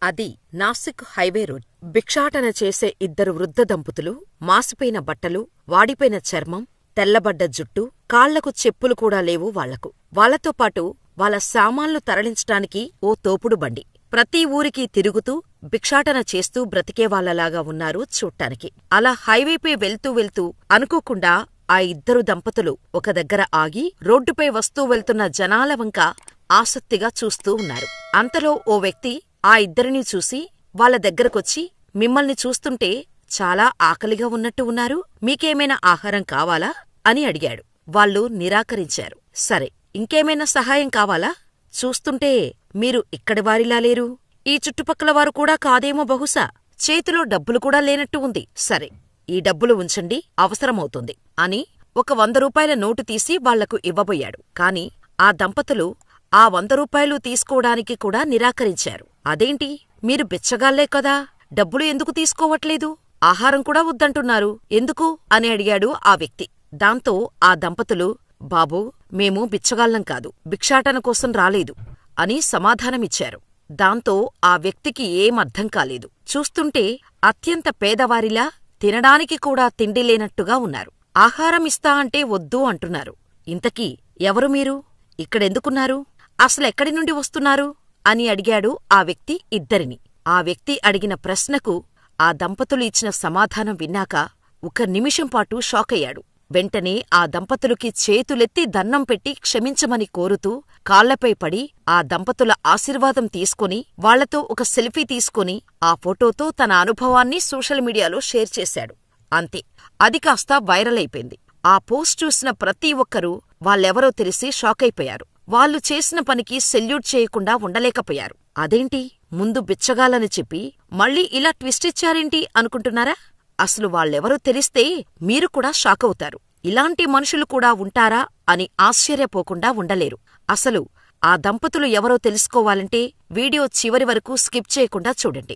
అది Nashik highway road. భిక్షాటన చేసే ఇద్దరు వృద్ధ దంపతులు, మాసిపోయిన బట్టలు, వాడిపోయిన చర్మం, తెల్లబడ్డ జుట్టు, కాళ్లకు చెప్పులు కూడా లేవు వాళ్లకు. వాళ్లతో పాటు వాళ్ళ సామాన్లు తరలించటానికి ఓ తోపుడు బండి. ప్రతి ఊరికీ తిరుగుతూ భిక్షాటన చేస్తూ బ్రతికేవాళ్లలాగా ఉన్నారు చూట్టానికి. అలా హైవేపై వెళ్తూ వెళ్తూ అనుకోకుండా ఆ ఇద్దరు దంపతులు ఒక దగ్గర ఆగి రోడ్డుపై వస్తూ వెళ్తున్న జనాల వంక ఆసక్తిగా చూస్తూ ఉన్నారు. అంతలో ఓ వ్యక్తి ఆ ఇద్దరినీ చూసి వాళ్ళ దగ్గరకొచ్చి, మిమ్మల్ని చూస్తుంటే చాలా ఆకలిగా ఉన్నట్టు ఉన్నారు, మీకేమైనా ఆహారం కావాలా అని అడిగాడు. వాళ్ళు నిరాకరించారు. సరే, ఇంకేమైనా సహాయం కావాలా? చూస్తుంటే మీరు ఇక్కడివారిలా లేరు, ఈ చుట్టుపక్కల వారు కూడా కాదేమో బహుశా. చేతిలో డబ్బులు కూడా లేనట్టు ఉంది. సరే, ఈ డబ్బులు ఉంచండి, అవసరమవుతుంది అని ఒక 100 రూపాయల నోటు తీసి వాళ్లకు ఇవ్వబోయాడు. కాని ఆ దంపతులు ఆ 100 రూపాయలు తీసుకోవడానికి కూడా నిరాకరించారు. అదేంటి, మీరు బిచ్చగాళ్లే కదా, డబ్బులు ఎందుకు తీసుకోవట్లేదు? ఆహారం కూడా వద్దంటున్నారు, ఎందుకు అని అడిగాడు ఆ వ్యక్తి. దాంతో ఆ దంపతులు, బాబూ, మేము బిచ్చగాళ్లం కాదు, భిక్షాటన కోసం రాలేదు అని సమాధానమిచ్చారు. దాంతో ఆ వ్యక్తికి ఏమర్థం కాలేదు. చూస్తుంటే అత్యంత పేదవారిలా తినడానికి కూడా తిండి లేనట్టుగా ఉన్నారు. ఆహారం ఇస్తా అంటే వద్దు అంటున్నారు. ఇంతకీ ఎవరు మీరు? ఇక్కడెందుకున్నారు? అసలెక్కడి నుండి వస్తున్నారు అని అడిగాడు ఆ వ్యక్తి ఇద్దరిని. ఆ వ్యక్తి అడిగిన ప్రశ్నకు ఆ దంపతులు ఇచ్చిన సమాధానం విన్నాక ఒక నిమిషం పాటు షాకయ్యాడు. వెంటనే ఆ దంపతులకి చేతులెత్తి దన్నం పెట్టి క్షమించమని కోరుతూ కాళ్లపై పడి ఆ దంపతుల ఆశీర్వాదం తీసుకొని వాళ్లతో ఒక సెల్ఫీ తీసుకొని ఆ ఫోటోతో తన అనుభవాన్ని సోషల్ మీడియాలో షేర్ చేశాడు. అంతే, అది కాస్త వైరల్ అయిపోయింది. ఆ పోస్ట్ చూసిన ప్రతి ఒక్కరూ వాళ్ళెవరో తెలిసి షాకైపోయారు. వాళ్ళు చేసిన పనికి సెల్యూట్ చేయకుండా ఉండలేకపోయారు. అదేంటి, ముందు బిచ్చగాళ్ళని చెప్పి మళ్ళీ ఇలా ట్విస్ట్ ఇచ్చారేంటి అనుకుంటున్నారా? అసలు వాళ్ళెవరో తెలిస్తే మీరు కూడా షాకవుతారు. ఇలాంటి మనుషులు కూడా ఉంటారా అని ఆశ్చర్యపోకుండా ఉండలేరు. అసలు ఆ దంపతులు ఎవరో తెలుసుకోవాలంటే వీడియో చివరి వరకు స్కిప్ చేయకుండా చూడండి.